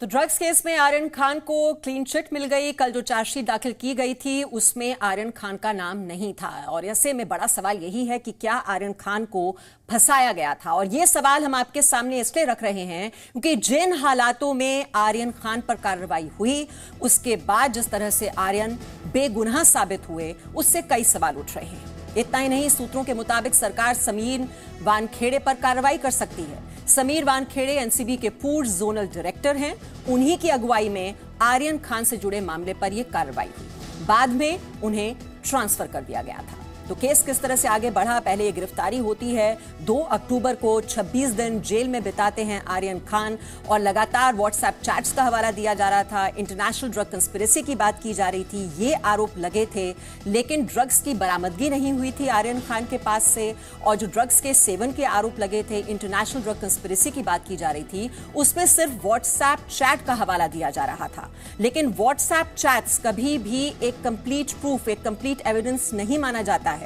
तो drugs case में आर्यन खान को क्लीन चिट मिल गई। कल जो चार्जशीट दाखिल की गई थी उसमें आर्यन खान का नाम नहीं था और ऐसे में बड़ा सवाल यही है कि क्या आर्यन खान को फंसाया गया था। और ये सवाल हम आपके सामने इसलिए रख रहे हैं क्योंकि जिन हालातों में आर्यन खान पर कार्रवाई हुई उसके बाद जिस तरह से आर्यन बेगुनाह साबित हुए उससे कई सवाल उठ रहे हैं। इतना ही नहीं, सूत्रों के मुताबिक सरकार समीर वानखेड़े पर कार्रवाई कर सकती है। समीर वानखेड़े एनसीबी के पूर्व जोनल डायरेक्टर हैं। उन्हीं की अगुवाई में आर्यन खान से जुड़े मामले पर यह कार्रवाई हुई। बाद में उन्हें ट्रांसफर कर दिया गया था। तो केस किस तरह से आगे बढ़ा, पहले ये गिरफ्तारी होती है। 2 अक्टूबर को 26 दिन जेल में बिताते हैं आर्यन खान और लगातार व्हाट्सएप चैट्स का हवाला दिया जा रहा था। इंटरनेशनल ड्रग कंस्पिरेसी की बात की जा रही थी, ये आरोप लगे थे, लेकिन ड्रग्स की बरामदगी नहीं हुई थी आर्यन खान के पास से। और जो ड्रग्स के सेवन के आरोप लगे थे, इंटरनेशनल ड्रग कंस्पिरेसी की बात की जा रही थी, उसमें सिर्फ व्हाट्सएप चैट का हवाला दिया जा रहा था। लेकिन व्हाट्सएप चैट्स कभी भी एक कंप्लीट प्रूफ, एक कंप्लीट एविडेंस नहीं माना जाता है।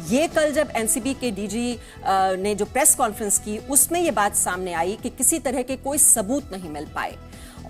ये कल जब एनसीबी के डीजी ने जो प्रेस कॉन्फ्रेंस की उसमें ये बात सामने आई कि किसी तरह के कोई सबूत नहीं मिल पाए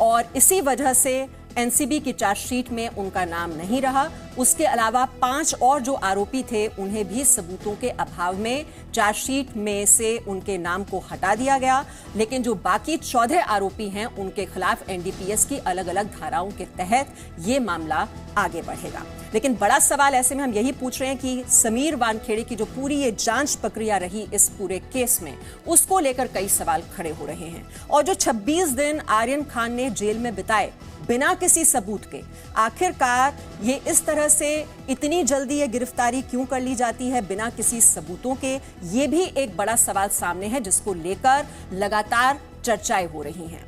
और इसी वजह से एनसीबी की चार्जशीट में उनका नाम नहीं रहा। उसके अलावा 5 और जो आरोपी थे उन्हें भी सबूतों के अभाव में चार्जशीट में से उनके नाम को हटा दिया गया। लेकिन जो बाकी 14 आरोपी हैं उनके खिलाफ एनडीपीएस की अलग अलग धाराओं के तहत ये मामला आगे बढ़ेगा। लेकिन बड़ा सवाल ऐसे में हम यही पूछ रहे हैं कि समीर वानखेड़े की जो पूरी ये जांच प्रक्रिया रही इस पूरे केस में, उसको लेकर कई सवाल खड़े हो रहे हैं। और जो 26 दिन आर्यन खान ने जेल में बिताए बिना किसी सबूत के, आखिरकार ये इस तरह से इतनी जल्दी ये गिरफ्तारी क्यों कर ली जाती है बिना किसी सबूतों के, ये भी एक बड़ा सवाल सामने है जिसको लेकर लगातार चर्चाएं हो रही हैं।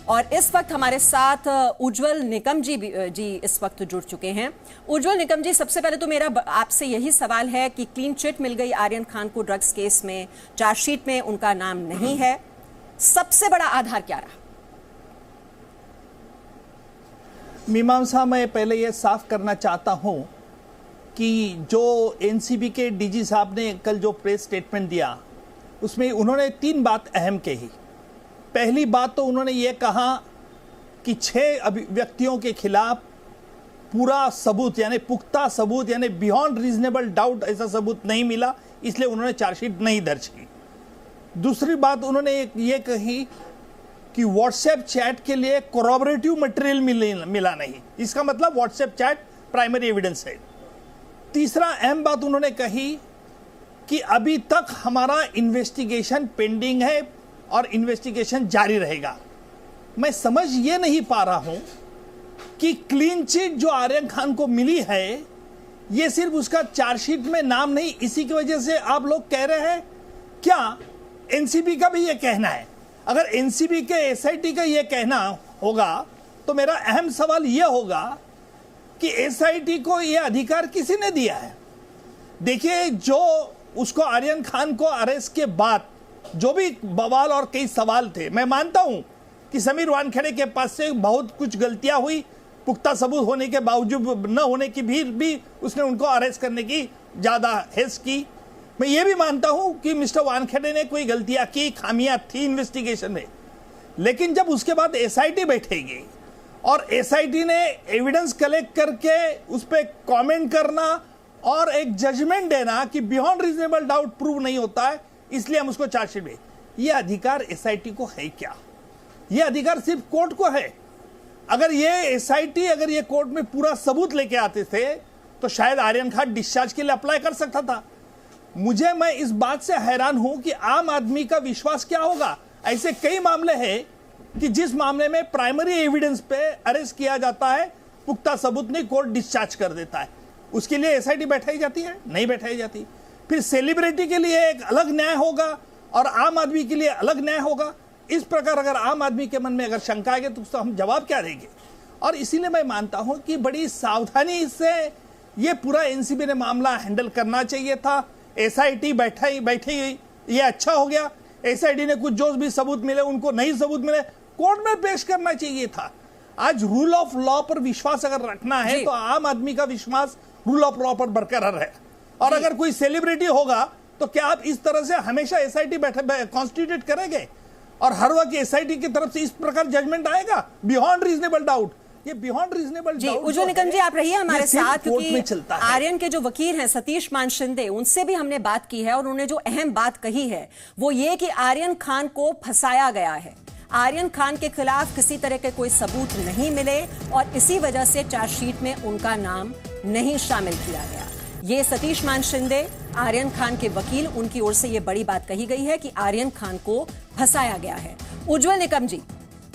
और इस वक्त हमारे साथ उज्जवल निकम जी इस वक्त जुड़ चुके हैं। उज्जवल निकम जी, सबसे पहले तो मेरा आपसे यही सवाल है कि क्लीन चिट मिल गई आर्यन खान को ड्रग्स केस में, चार्जशीट में उनका नाम नहीं है, सबसे बड़ा आधार क्या रहा? मीमांसा, मैं पहले यह साफ करना चाहता हूं कि जो एनसीबी के डीजी साहब ने कल जो प्रेस स्टेटमेंट दिया उसमें उन्होंने 3 बात अहम कही। पहली बात तो उन्होंने ये कहा कि 6 व्यक्तियों के खिलाफ पूरा सबूत यानी पुख्ता सबूत यानी बियॉन्ड रीजनेबल डाउट ऐसा सबूत नहीं मिला, इसलिए उन्होंने चार्जशीट नहीं दर्ज की। दूसरी बात उन्होंने ये कही कि व्हाट्सएप चैट के लिए कोरॉबरेटिव मटेरियल मिला नहीं, इसका मतलब व्हाट्सएप चैट प्राइमरी एविडेंस है। तीसरा अहम बात उन्होंने कही कि अभी तक हमारा इन्वेस्टिगेशन पेंडिंग है और इन्वेस्टिगेशन जारी रहेगा। मैं समझ ये नहीं पा रहा हूं कि क्लीन चिट जो आर्यन खान को मिली है ये सिर्फ उसका चार्जशीट में नाम नहीं, इसी की वजह से आप लोग कह रहे हैं क्या एनसीबी का भी ये कहना है? अगर एनसीबी के एसआईटी का ये कहना होगा तो मेरा अहम सवाल ये होगा कि एसआईटी को ये अधिकार किसी ने दिया है? देखिए, जो उसको आर्यन खान को अरेस्ट के बाद जो भी बवाल और कई सवाल थे, मैं मानता हूं कि समीर वानखेड़े के पास से बहुत कुछ गलतियां हुई, पुख्ता सबूत होने के बावजूद न होने की भी उसने उनको अरेस्ट करने की ज्यादा हेस की। मैं ये भी मानता हूं कि मिस्टर वानखेड़े ने कोई गलतियां की, खामियां थी इन्वेस्टिगेशन में। लेकिन जब उसके बाद एसआईटी बैठेगी और एसआईटी ने एविडेंस कलेक्ट करके उस पर कॉमेंट करना और एक जजमेंट देना कि बियॉन्ड रीजनेबल डाउट प्रूव नहीं होता है इसलिए हम उसको चार्जशीट में, ये अधिकार एसआईटी को है क्या? ये अधिकार सिर्फ कोर्ट को है। अगर ये एसआईटी अगर ये कोर्ट में पूरा सबूत लेके आते थे तो शायद आर्यन खान डिस्चार्ज के लिए अप्लाई कर सकता था। मैं इस बात से हैरान हूं कि आम आदमी का विश्वास क्या होगा। ऐसे कई मामले हैं कि जिस मामले में प्राइमरी एविडेंस पे अरेस्ट किया जाता है, पुख्ता सबूत नहीं, कोर्ट डिस्चार्ज कर देता है, उसके लिए एसआईटी बैठाई जाती है? नहीं बैठाई जाती। फिर सेलिब्रिटी के लिए एक अलग न्याय होगा और आम आदमी के लिए अलग न्याय होगा। इस प्रकार अगर आम आदमी के मन में अगर शंका आएगी तो हम जवाब क्या देंगे? और इसीलिए मैं मानता हूं कि बड़ी सावधानी से ये पूरा एनसीबी ने मामला हैंडल करना चाहिए था। एसआईटी बैठी ये अच्छा हो गया। एसआईटी ने कुछ जो भी सबूत मिले उनको नहीं सबूत मिले कोर्ट में पेश करना चाहिए था। आज रूल ऑफ लॉ पर विश्वास अगर रखना है तो आम आदमी का विश्वास रूल ऑफ लॉ पर बरकरार है। और अगर कोई सेलिब्रिटी होगा तो क्या आप इस तरह से हमेशा एसआईटी कॉन्स्टिट्यूट करेंगे? और हर वक्त एसआईटी की तरफ से इस प्रकार जजमेंट आएगा बियॉन्ड रीजनेबल डाउट। ये बियॉन्ड रीजनेबल जी, डाउट उज्ज्वल निकम जी आप रहिए हमारे साथ, क्योंकि चलता है। आर्यन के जो वकील हैं सतीश मान शिंदे, उनसे भी हमने बात की है और उन्होंने जो अहम बात कही है वो ये कि आर्यन खान को फंसाया गया है। आर्यन खान के खिलाफ किसी तरह के कोई सबूत नहीं मिले और इसी वजह से चार्जशीट में उनका नाम नहीं शामिल किया गया। ये सतीश मान शिंदे, आर्यन खान के वकील, उनकी ओर से ये बड़ी बात कही गई है कि आर्यन खान को फंसाया गया है। उज्ज्वल निकम जी,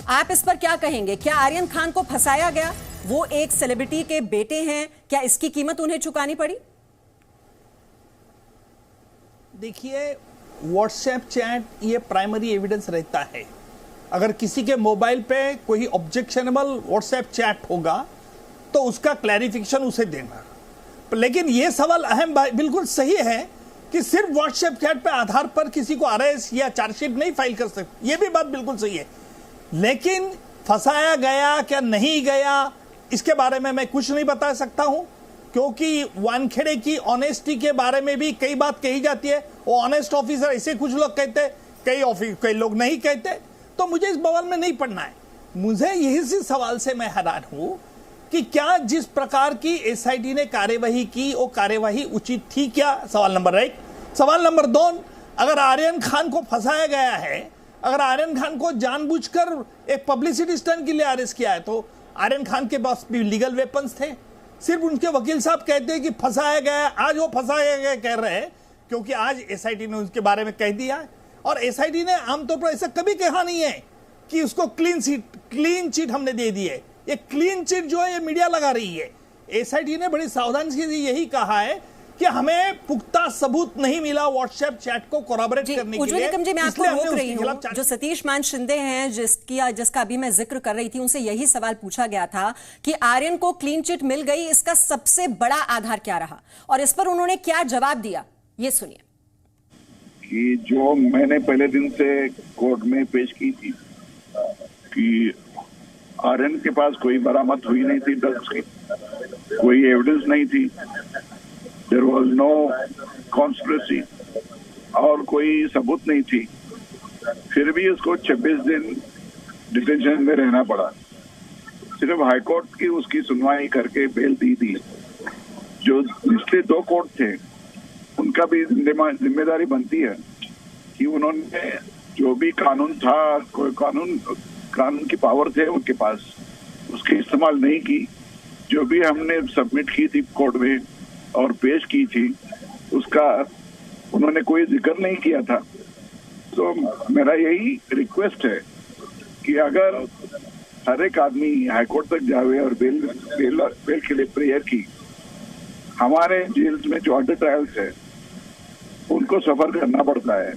आप इस पर क्या कहेंगे? क्या आर्यन खान को फंसाया गया? वो एक सेलिब्रिटी के बेटे हैं, क्या इसकी कीमत उन्हें चुकानी पड़ी? देखिए, व्हाट्सएप चैट ये प्राइमरी एविडेंस रहता है। अगर किसी के मोबाइल पे कोई ऑब्जेक्शनेबल व्हाट्सएप चैट होगा तो उसका क्लैरिफिकेशन उसे देना। लेकिन ये सवाल अहम बिल्कुल सही है कि सिर्फ व्हाट्सएप चैट पे आधार पर किसी को अरेस्ट या चार्जशीट नहीं फाइल कर सकते, ये भी बात बिल्कुल सही है। लेकिन फंसाया गया क्या नहीं गया इसके बारे में मैं कुछ नहीं बता सकता हूं, क्योंकि वानखेड़े की ऑनेस्टी के बारे में भी कई बात कही जाती है। वो ऑनेस्ट ऑफिसर ऐसे कुछ लोग कहते हैं, कई लोग नहीं कहते, तो मुझे इस बवाल में नहीं पड़ना है। मुझे यही से सवाल से मैं हैरान हूं कि क्या जिस प्रकार की एसआईटी ने कार्यवाही की वो कार्यवाही उचित थी क्या? सवाल नंबर 1। सवाल नंबर 2, अगर आर्यन खान को फंसाया गया है, अगर आर्यन खान को जानबूझकर एक पब्लिसिटी स्टंट के लिए अरेस्ट किया है, तो आर्यन खान के पास भी लीगल वेपन्स थे। सिर्फ उनके वकील साहब कहते हैं कि फंसाया गया, आज वो फंसाया गया कह रहे हैं क्योंकि आज एसआईटी ने उसके बारे में कह दिया है। और एसआईटी ने आमतौर पर ऐसा कभी कहा नहीं है कि उसको क्लीन चिट हमने दे दी है। ये क्लीन चिट जो है ये मीडिया लगा रही है। एसआईटी ने बड़ी सावधानी से यही कहा है कि हमें पुख्ता सबूत नहीं मिला व्हाट्सएप चैट को कोरॉबरेट करने के लिए। निकम जी, मैं आपको रोक रही हूं। जो सतीश मान शिंदे हैं जिसका अभी मैं जिक्र कर रही थी, उनसे यही सवाल पूछा गया था कि आर्यन को क्लीन चिट मिल गई, इसका सबसे बड़ा आधार क्या रहा, और इस पर उन्होंने क्या जवाब दिया, ये सुनिए। कि जो मैंने पहले दिन से कोर्ट में पेश की थी कि आर्यन के पास कोई बरामद हुई नहीं थी ड्रग्स की, कोई एविडेंस नहीं थी, देयर वाज नो कॉन्स्पिरेसी और कोई सबूत नहीं थी, फिर भी उसको 26 दिन डिटेंशन में रहना पड़ा। सिर्फ हाईकोर्ट की उसकी सुनवाई करके बेल दी थी। जो पिछले 2 कोर्ट थे उनका भी जिम्मेदारी बनती है कि उन्होंने जो भी कानून था, कोई कानून की पावर थे उनके पास, उसकी इस्तेमाल नहीं की। जो भी हमने सबमिट की थी कोर्ट में और पेश की थी उसका उन्होंने कोई जिक्र नहीं किया था। तो मेरा यही रिक्वेस्ट है कि अगर हर एक आदमी हाईकोर्ट तक जावे और बेल के लिए प्रेयर की, हमारे जेल्स में जो अंडर ट्रायल्स है उनको सफर करना पड़ता है,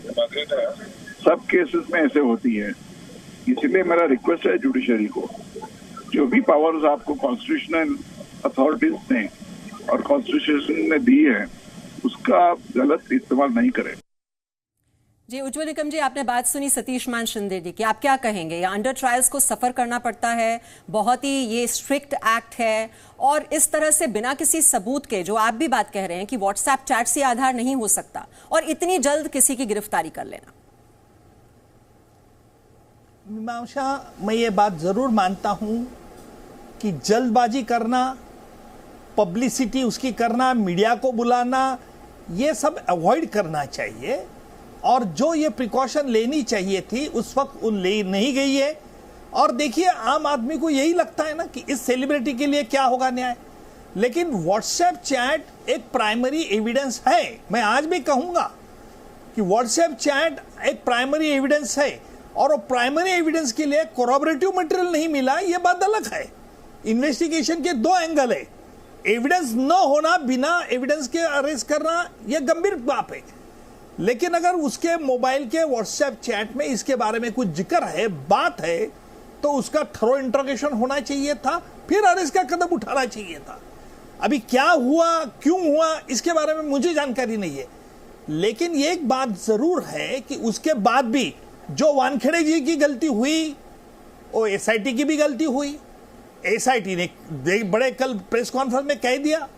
सब केसेस में ऐसे होती है। इसलिए मेरा रिक्वेस्ट है जुडिशरी को, जो भी पावर्स आपको कॉन्स्टिट्यूशनल अथॉरिटीज ने और कॉन्स्टिट्यूशन ने दी है उसका गलत इस्तेमाल नहीं करें। जी, उज्ज्वल निकम जी, आपने बात सुनी सतीश मान शिंदे जी की, आप क्या कहेंगे? या अंडर ट्रायल्स को सफर करना पड़ता है, बहुत ही ये स्ट्रिक्ट एक्ट है, और इस तरह से बिना किसी सबूत के, जो आप भी बात कह रहे हैं कि व्हाट्सएप चैट से आधार नहीं हो सकता, और इतनी जल्द किसी की गिरफ्तारी कर लेना। मीमांसा, मैं ये बात जरूर मानता हूं कि जल्दबाजी करना, पब्लिसिटी उसकी करना, मीडिया को बुलाना, ये सब अवॉइड करना चाहिए। और जो ये प्रिकॉशन लेनी चाहिए थी उस वक्त उन ले नहीं गई है। और देखिए, आम आदमी को यही लगता है ना कि इस सेलिब्रिटी के लिए क्या होगा न्याय, लेकिन व्हाट्सएप चैट एक प्राइमरी एविडेंस है। मैं आज भी कहूंगा कि व्हाट्सएप चैट एक प्राइमरी एविडेंस है, और वो प्राइमरी एविडेंस के लिए कोरॉबरेटिव मटेरियल नहीं मिला, ये बात अलग है। इन्वेस्टिगेशन के 2 एंगल है। एविडेंस न होना, बिना एविडेंस के अरेस्ट करना, यह गंभीर बात है। लेकिन अगर उसके मोबाइल के व्हाट्सएप चैट में इसके बारे में कुछ जिक्र है, बात है, तो उसका थरो इंट्रोगेशन होना चाहिए था, फिर अरेस्ट का कदम उठाना चाहिए था। अभी क्या हुआ, क्यों हुआ, इसके बारे में मुझे जानकारी नहीं है। लेकिन ये एक बात जरूर है कि उसके बाद भी जो वानखेड़े जी की गलती हुई, वो एसआईटी की भी गलती हुई। एसआईटी ने बड़े कल प्रेस कॉन्फ्रेंस में कह दिया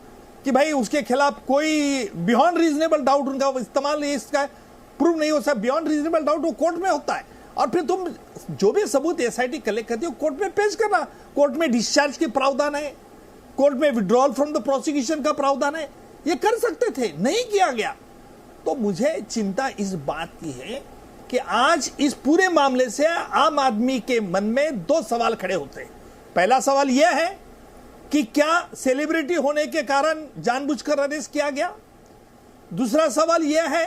कि भाई उसके खिलाफ कोई बियॉन्ड रीजनेबल डाउट उनका इस्तेमाल इसका प्रूव नहीं हो सकता। बियॉन्ड रीजनेबल डाउट वो कोर्ट में होता है, और फिर तुम जो भी सबूत एसआईटी कलेक्ट करती हो कोर्ट में पेश करना। कोर्ट में डिस्चार्ज की प्रावधान है, कोर्ट में विड्रॉल फ्रॉम द प्रोसिक्यूशन का प्रावधान है, ये कर सकते थे, नहीं किया गया। तो मुझे चिंता इस बात की है कि आज इस पूरे मामले से आम आदमी के मन में दो सवाल खड़े होते हैं। पहला सवाल यह है कि क्या सेलिब्रिटी होने के कारण जानबूझकर अरेस्ट किया गया। दूसरा सवाल यह है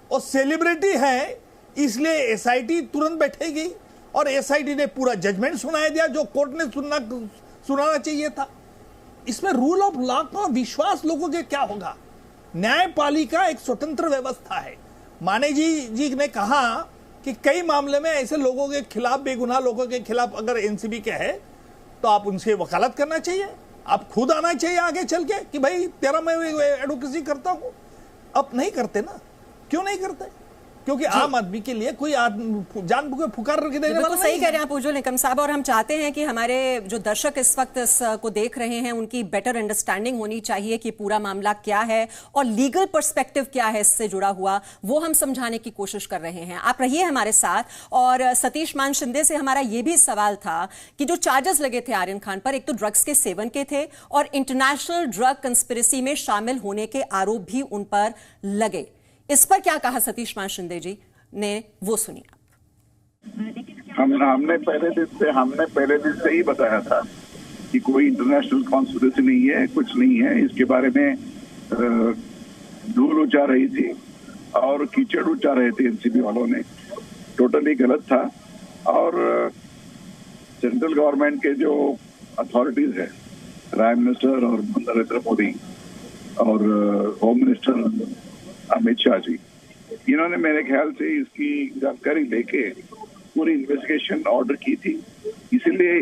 और सेलिब्रिटी है इसलिए एसआईटी तुरंत बैठेगी और एसआईटी ने पूरा जजमेंट सुनाया दिया जो कोर्ट ने सुनाना चाहिए था। इसमें रूल ऑफ लॉ का विश्वास लोगों के क्या होगा। न्यायपालिका एक स्वतंत्र व्यवस्था है। माने जी ने कहा कि कई मामले में ऐसे लोगों के खिलाफ, बेगुनाह लोगों के खिलाफ अगर एनसीबी के है तो आप उनसे वकालत करना चाहिए, आप खुद आना चाहिए आगे चल के कि भाई तेरा मैं एडवोकेसी करता हूं। अब नहीं करते ना, क्यों नहीं करते? क्योंकि आम आदमी के लिए कोई जान फुकार के देने वाला सही कह रहे हैं आप उज्ज्वल निकम साहब। और हम चाहते हैं कि हमारे जो दर्शक इस वक्त को देख रहे हैं उनकी बेटर अंडरस्टैंडिंग होनी चाहिए कि पूरा मामला क्या है और लीगल पर्सपेक्टिव क्या है इससे जुड़ा हुआ, वो हम समझाने की कोशिश कर रहे हैं। आप रहिए हमारे साथ। और सतीश मान शिंदे से हमारा यह भी सवाल था कि जो चार्जेस लगे थे आर्यन खान पर, एक तो ड्रग्स के सेवन के थे और इंटरनेशनल ड्रग कंस्पिरेसी में शामिल होने के आरोप भी उन पर लगे। इस पर क्या कहा सतीश मान शिंदे जी ने, वो सुनिए आप। हमने पहले दिन से ही बताया था कि कोई इंटरनेशनल कॉन्स्पिरेसी नहीं है, कुछ नहीं है। इसके बारे में धूल उचा रही थी और कीचड़ उचा रहे थे एनसीबी वालों ने, टोटली गलत था। और सेंट्रल गवर्नमेंट के जो अथॉरिटीज है, प्राइम मिनिस्टर और नरेंद्र मोदी और होम मिनिस्टर अमित शाह जी, इन्होंने मेरे ख्याल से इसकी जानकारी लेके पूरी इन्वेस्टिगेशन ऑर्डर की थी। इसीलिए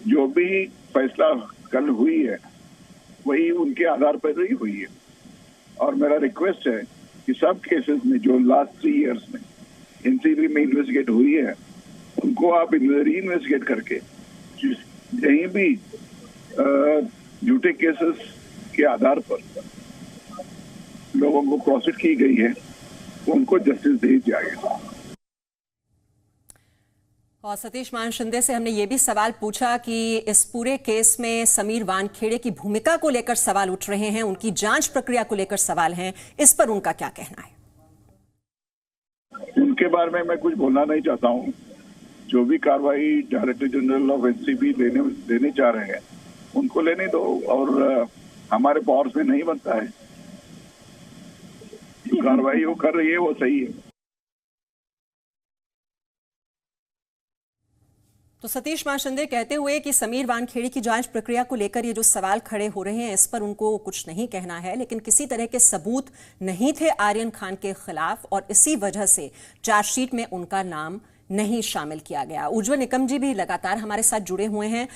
जो भी फैसला कल हुई है वही उनके आधार पर ही हुई है। और मेरा रिक्वेस्ट है कि सब केसेस में जो लास्ट 3 इयर्स में एनसीबी में इन्वेस्टिगेट हुई है उनको आप री इन्वेस्टिगेट करके कहीं भी झूठे केसेस के आधार पर लोगों को प्रोसिक्यूट की गई है उनको जस्टिस दे जाएगा। और सतीश मान शिंदे से हमने ये भी सवाल पूछा कि इस पूरे केस में समीर वानखेड़े की भूमिका को लेकर सवाल उठ रहे हैं, उनकी जांच प्रक्रिया को लेकर सवाल हैं, इस पर उनका क्या कहना है? उनके बारे में मैं कुछ बोलना नहीं चाहता हूं। जो भी कार्रवाई डायरेक्टर जनरल ऑफ एनसीबी लेने चाह रहे हैं उनको लेने दो, और हमारे पावर्स में नहीं बनता है। जो कार्रवाई वो कर रही है वो सही है। तो सतीश मान शिंदे कहते हुए कि समीर वानखेड़े की जांच प्रक्रिया को लेकर ये जो सवाल खड़े हो रहे हैं इस पर उनको कुछ नहीं कहना है, लेकिन किसी तरह के सबूत नहीं थे आर्यन खान के खिलाफ और इसी वजह से चार्जशीट में उनका नाम नहीं शामिल किया गया। उज्ज्वल निकम जी भी लगातार हमारे साथ जुड़े हुए हैं।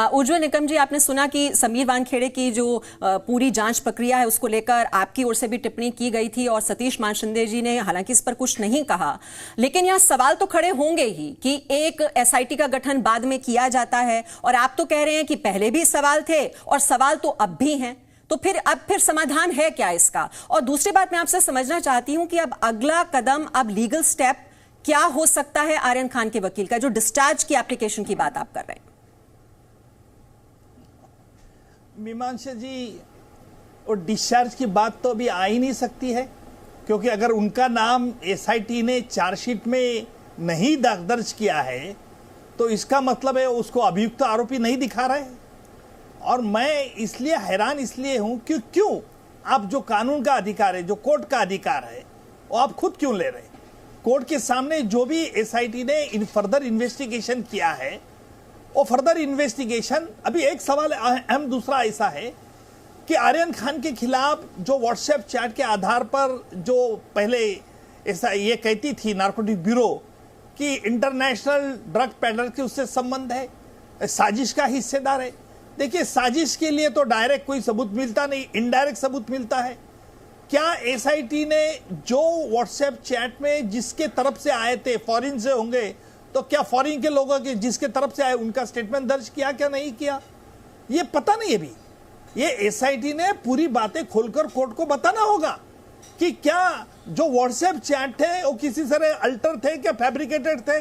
उज्ज्वल निकम जी, आपने सुना कि समीर वानखेड़े की जो पूरी जांच प्रक्रिया है उसको लेकर आपकी ओर से भी टिप्पणी की गई थी और सतीश मान शिंदे जी ने हालांकि इस पर कुछ नहीं कहा, लेकिन यहाँ सवाल तो खड़े होंगे ही कि एक एसआईटी का गठन बाद में किया जाता है और आप तो कह रहे हैं कि पहले भी सवाल थे और सवाल तो अब भी हैं, तो फिर समाधान है क्या इसका? और दूसरी बात मैं आपसे समझना चाहती हूं कि अब अगला कदम, अब लीगल स्टेप क्या हो सकता है आर्यन खान के वकील का, जो डिस्चार्ज की एप्लीकेशन की बात आप कर रहे हैं? मीमांसा जी, और डिस्चार्ज की बात तो अभी आ ही नहीं सकती है, क्योंकि अगर उनका नाम एसआईटी ने चार्जशीट में नहीं दर्ज किया है तो इसका मतलब है उसको अभियुक्त आरोपी नहीं दिखा रहे। और मैं इसलिए हैरान इसलिए हूं कि क्यों आप जो कानून का अधिकार है, जो कोर्ट का अधिकार है, वो आप खुद क्यों ले रहे? कोर्ट के सामने जो भी एसआईटी ने फर्दर इन्वेस्टिगेशन किया है वो फर्दर इन्वेस्टिगेशन, अभी एक सवाल अहम दूसरा ऐसा है कि आर्यन खान के खिलाफ जो व्हाट्सएप चैट के आधार पर जो पहले ऐसा ये कहती थी नारकोटिक ब्यूरो कि इंटरनेशनल ड्रग पैडलर के उससे संबंध है, साजिश का हिस्सेदार है। देखिए, साजिश के लिए तो डायरेक्ट कोई सबूत मिलता नहीं, इनडायरेक्ट सबूत मिलता है। क्या एसआईटी ने जो व्हाट्सएप चैट में जिसके तरफ से आए थे, फॉरेन से होंगे, तो क्या फॉरेन के लोगों के जिसके तरफ से आए उनका स्टेटमेंट दर्ज किया क्या नहीं किया, ये पता नहीं। अभी ये एसआईटी ने पूरी बातें खोलकर कोर्ट को बताना होगा कि क्या जो व्हाट्सएप चैट थे वो किसी तरह अल्टर थे, क्या फैब्रिकेटेड थे,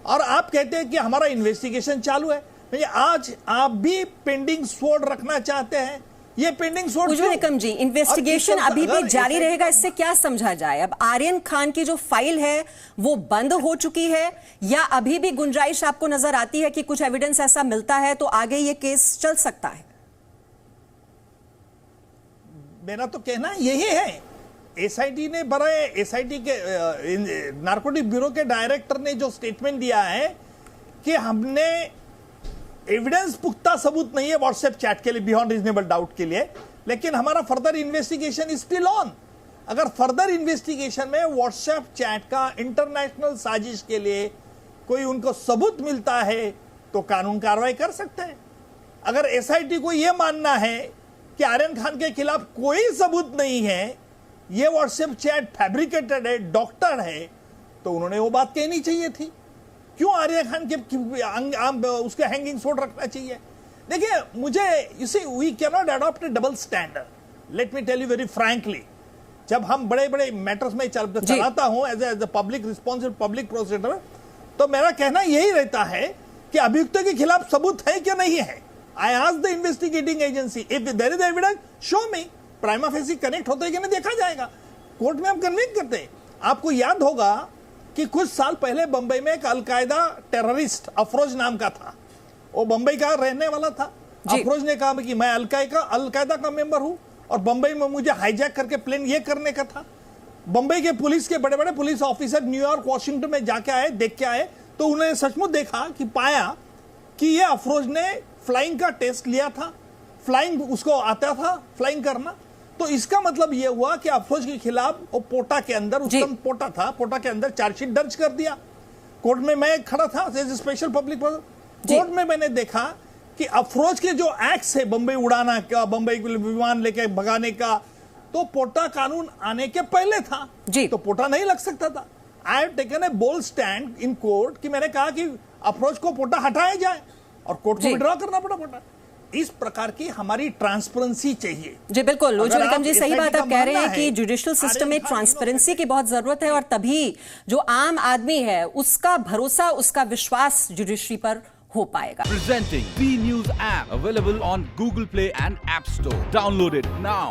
और आप कहते हैं कि हमारा इन्वेस्टिगेशन चालू है। भैया आज आप भी पेंडिंग स्वॉर्ड रखना चाहते हैं, ये पेंडिंग स्वॉर्ड। उज्ज्वल निकम जी, इन्वेस्टिगेशन अभी भी जारी रहेगा, इससे क्या समझा जाए? अब आर्यन खान की जो फाइल है वो बंद हो चुकी है, या अभी भी गुंजाइश आपको नजर आती है कि कुछ एविडेंस ऐसा मिलता है तो आगे ये केस चल सकता है? मेरा तो कहना यही है। एसआईटी ने बड़े एसआईटी के नारकोटिक ब्यूरो के डायरेक्टर ने जो स्टेटमेंट दिया है कि हमने एविडेंस, पुख्ता सबूत नहीं है व्हाट्सएप चैट के लिए, बियॉन्ड रीजनेबल डाउट के लिए, लेकिन हमारा further investigation is still on. अगर फर्दर इन्वेस्टिगेशन में व्हाट्सएप चैट का इंटरनेशनल साजिश के लिए कोई उनको सबूत मिलता है तो कानून कार्रवाई कर सकते हैं। अगर एसआईटी को यह मानना है कि आर्यन खान के खिलाफ कोई सबूत नहीं है, ये व्हाट्सएप चैट फैब्रिकेटेड है, डॉक्टर है, तो उन्होंने वो बात कहनी चाहिए थी। क्यों आर्यन खान के उसके हैंगिंग स्वॉर्ड रखना चाहिए? देखिए, मुझे इसे we can not adopt a double standard. Let me tell you very frankly, जब हम बड़े बड़े मैटर्स में चलाता हूं as a public responsible public prosecutor, तो मेरा कहना यही रहता है कि अभियुक्तों के खिलाफ सबूत है कि नहीं है। I ask the investigating agency, if there is evidence show me. Prima facie connect होता है कि नहीं देखा जाएगा, कोर्ट में हम कन्विक्ट करते हैं। आपको याद होगा कि कुछ साल पहले बंबई में एक अलकायदा टेररिस्ट अफरोज नाम का था, वो बंबई का रहने वाला था। अफरोज ने कहा कि मैं अलकायदा का मेंबर हूं और बंबई में मुझे हाईजैक करके प्लेन ये करने का था। बंबई के पुलिस के बड़े बड़े पुलिस ऑफिसर न्यूयॉर्क, वॉशिंगटन में जाके आए, देख के आए, तो उन्होंने सचमुच देखा कि पाया कि ये अफरोज ने फ्लाइंग का टेस्ट लिया था, फ्लाइंग उसको आता था फ्लाइंग करना। तो इसका मतलब यह हुआ कि अफरोज के खिलाफ वो पोटा के अंदर, उस समय पोटा था, पोटा के अंदर चार्जशीट दर्ज कर दिया। कोर्ट में मैं खड़ा था as a special public prosecutor. Court में मैंने देखा कि अफरोज के जो एक्ट्स है, बंबई उड़ाना का, बंबई विमान लेके भगाने का, तो पोटा कानून आने के पहले था, तो पोटा नहीं लग सकता था। I have taken a bold stand in court कि मैंने कहा कि अफरोज को पोटा हटाया जाए और कोर्ट को विड्रॉ करना पड़ा पोटा। इस प्रकार की हमारी ट्रांसपेरेंसी चाहिए। जी बिल्कुल, उज्ज्वल निकम जी, सही बात आप कह रहे हैं कि जुडिशियल सिस्टम में ट्रांसपेरेंसी की बहुत जरूरत है, और तभी जो आम आदमी है उसका भरोसा, उसका विश्वास जुडिशरी पर हो पाएगा। Presenting B News app available on Google Play and App Store. Download it now.